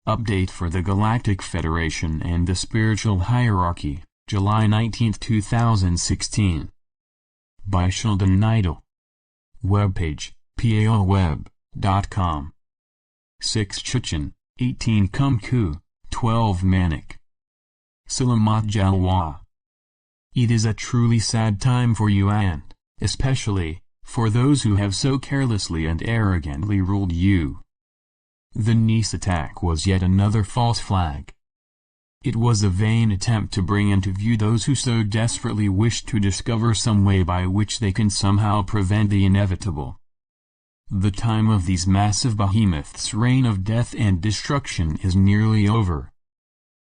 Update for the Galactic Federation and the Spiritual Hierarchy, July 19, 2016. By Sheldan Nidle. Webpage, paoweb.com. 6 Chechen, 18 Kumku, 12 Manik. Selamat Jalwa. It is a truly sad time for you and, especially, for those who have so carelessly and arrogantly ruled you. The Nice attack was yet another false flag. It was a vain attempt to bring into view those who so desperately wish to discover some way by which they can somehow prevent the inevitable. The time of these massive behemoths' reign of death and destruction is nearly over.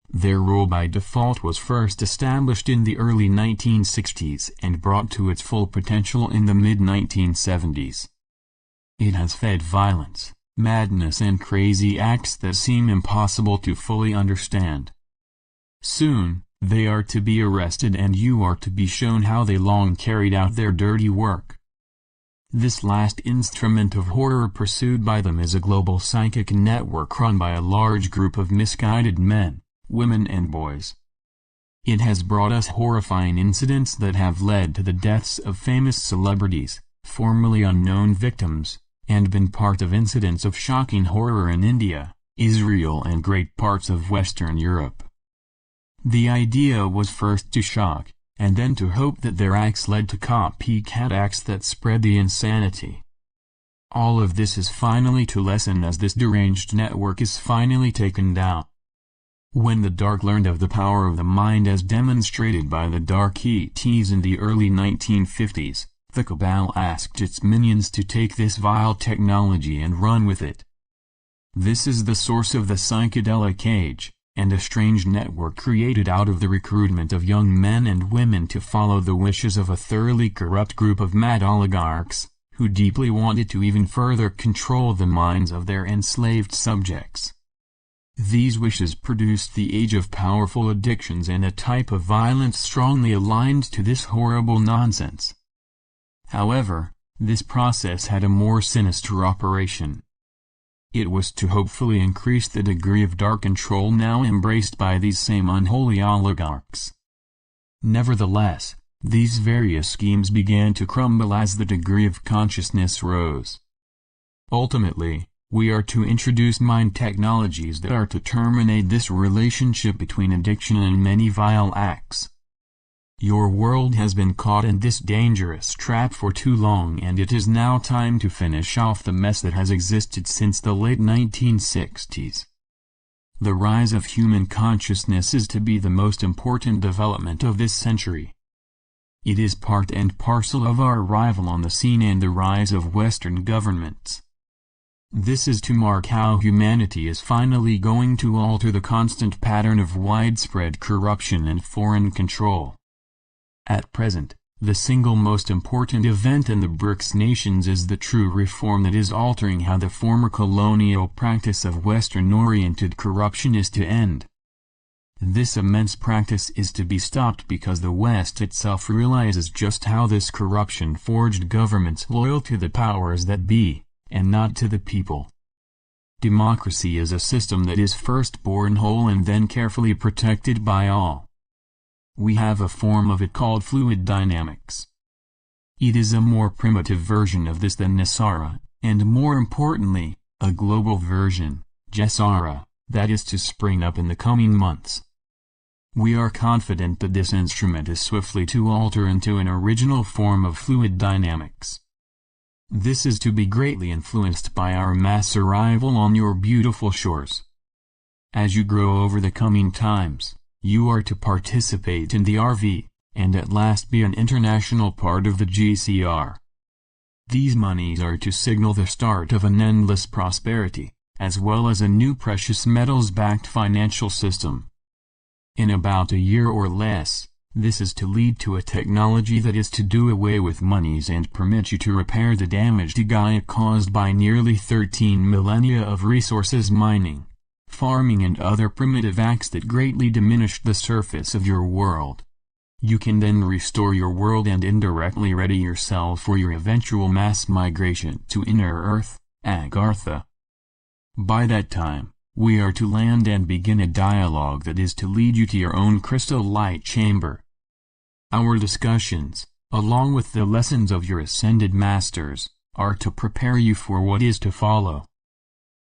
Their rule by default was first established in the early 1960s and brought to its full potential in the mid-1970s. It has fed violence, madness and crazy acts that seem impossible to fully understand. Soon, they are to be arrested and you are to be shown how they long carried out their dirty work. This last instrument of horror pursued by them is a global psychic network run by a large group of misguided men, women and boys. It has brought us horrifying incidents that have led to the deaths of famous celebrities, formerly unknown victims, and been part of incidents of shocking horror in India, Israel and great parts of Western Europe. The idea was first to shock, and then to hope that their acts led to copycat acts that spread the insanity. All of this is finally to lessen as this deranged network is finally taken down. When the dark learned of the power of the mind as demonstrated by the dark ETs in the early 1950s, the cabal asked its minions to take this vile technology and run with it. This is the source of the psychedelic age, and a strange network created out of the recruitment of young men and women to follow the wishes of a thoroughly corrupt group of mad oligarchs, who deeply wanted to even further control the minds of their enslaved subjects. These wishes produced the age of powerful addictions and a type of violence strongly aligned to this horrible nonsense. However, this process had a more sinister operation. It was to hopefully increase the degree of dark control now embraced by these same unholy oligarchs. Nevertheless, these various schemes began to crumble as the degree of consciousness rose. Ultimately, we are to introduce mind technologies that are to terminate this relationship between addiction and many vile acts. Your world has been caught in this dangerous trap for too long and it is now time to finish off the mess that has existed since the late 1960s. The rise of human consciousness is to be the most important development of this century. It is part and parcel of our arrival on the scene and the rise of Western governments. This is to mark how humanity is finally going to alter the constant pattern of widespread corruption and foreign control. At present, the single most important event in the BRICS nations is the true reform that is altering how the former colonial practice of Western-oriented corruption is to end. This immense practice is to be stopped because the West itself realizes just how this corruption forged governments loyal to the powers that be, and not to the people. Democracy is a system that is first born whole and then carefully protected by all. We have a form of it called fluid dynamics. It is a more primitive version of this than Nasara, and more importantly, a global version, Gesara, that is to spring up in the coming months. We are confident that this instrument is swiftly to alter into an original form of fluid dynamics. This is to be greatly influenced by our mass arrival on your beautiful shores. As you grow over the coming times, you are to participate in the RV, and at last be an international part of the GCR. These monies are to signal the start of an endless prosperity, as well as a new precious metals-backed financial system. In about a year or less, this is to lead to a technology that is to do away with monies and permit you to repair the damage to Gaia caused by nearly 13 millennia of resources mining, farming and other primitive acts that greatly diminished the surface of your world. You can then restore your world and indirectly ready yourself for your eventual mass migration to Inner Earth, Agartha. By that time, we are to land and begin a dialogue that is to lead you to your own crystal light chamber. Our discussions, along with the lessons of your ascended masters, are to prepare you for what is to follow.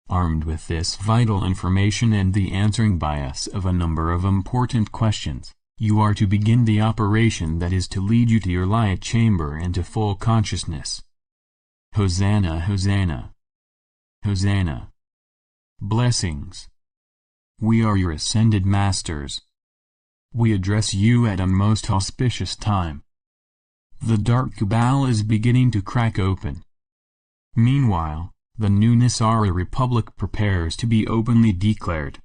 Armed with this vital information and the answering by us of a number of important questions, you are to begin the operation that is to lead you to your light chamber and to full consciousness. Hosanna, Hosanna. Hosanna. Blessings. We are your ascended masters. We address you at a most auspicious time. The dark cabal is beginning to crack open. Meanwhile, the new Nisara Republic prepares to be openly declared.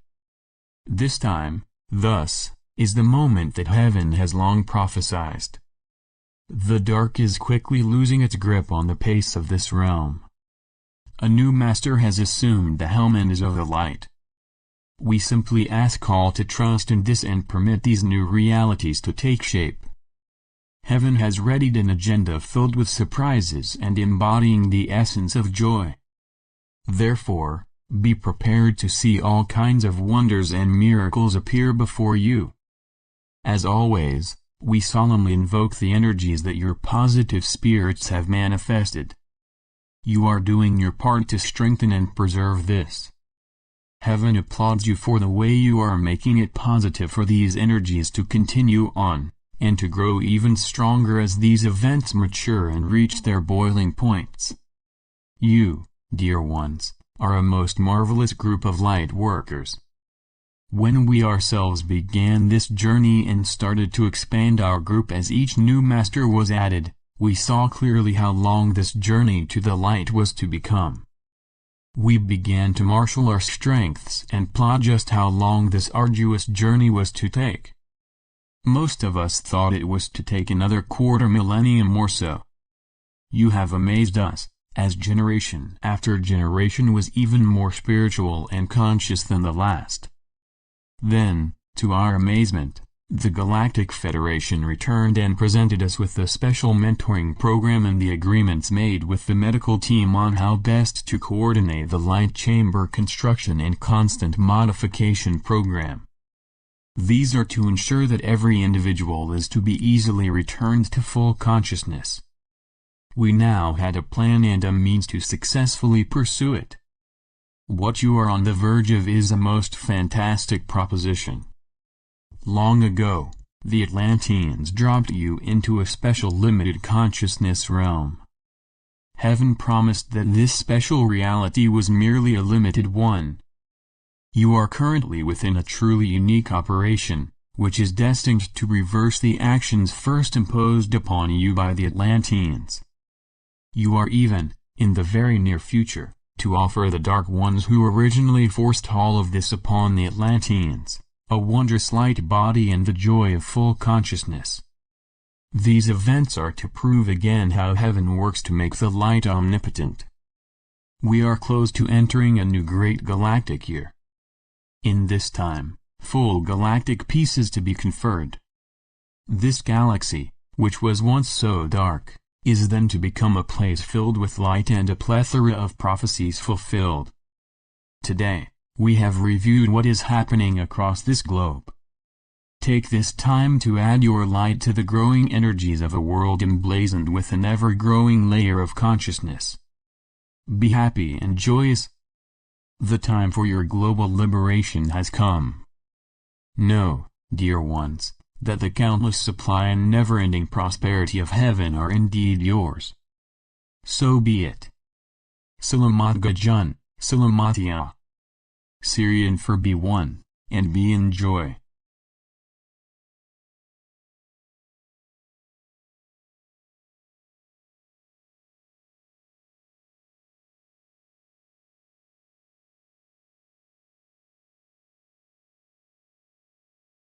This time, thus, is the moment that heaven has long prophesied. The dark is quickly losing its grip on the pace of this realm. A new master has assumed the helm and is of the light. We simply ask all to trust in this and permit these new realities to take shape. Heaven has readied an agenda filled with surprises and embodying the essence of joy. Therefore, be prepared to see all kinds of wonders and miracles appear before you. As always, we solemnly invoke the energies that your positive spirits have manifested. You are doing your part to strengthen and preserve this. Heaven applauds you for the way you are making it positive for these energies to continue on, and to grow even stronger as these events mature and reach their boiling points. You, dear ones, are a most marvelous group of light workers. When we ourselves began this journey and started to expand our group as each new master was added, we saw clearly how long this journey to the light was to become. We began to marshal our strengths and plot just how long this arduous journey was to take. Most of us thought it was to take another quarter millennium or so. You have amazed us, as generation after generation was even more spiritual and conscious than the last. Then, to our amazement, the Galactic Federation returned and presented us with the special mentoring program and the agreements made with the medical team on how best to coordinate the light chamber construction and constant modification program. These are to ensure that every individual is to be easily returned to full consciousness. We now had a plan and a means to successfully pursue it. What you are on the verge of is a most fantastic proposition. Long ago, the Atlanteans dropped you into a special limited consciousness realm. Heaven promised that this special reality was merely a limited one. You are currently within a truly unique operation, which is destined to reverse the actions first imposed upon you by the Atlanteans. You are even, in the very near future, to offer the Dark Ones who originally forced all of this upon the Atlanteans, a wondrous light body and the joy of full consciousness. These events are to prove again how heaven works to make the light omnipotent. We are close to entering a new great galactic year. In this time, full galactic peace is to be conferred. This galaxy, which was once so dark, is then to become a place filled with light and a plethora of prophecies fulfilled. Today, we have reviewed what is happening across this globe. Take this time to add your light to the growing energies of a world emblazoned with an ever-growing layer of consciousness. Be happy and joyous. The time for your global liberation has come. Know, dear ones, that the countless supply and never-ending prosperity of heaven are indeed yours. So be it. Selamat Jalwa, Selamat Jalwa. Syrian for be one, and be in joy.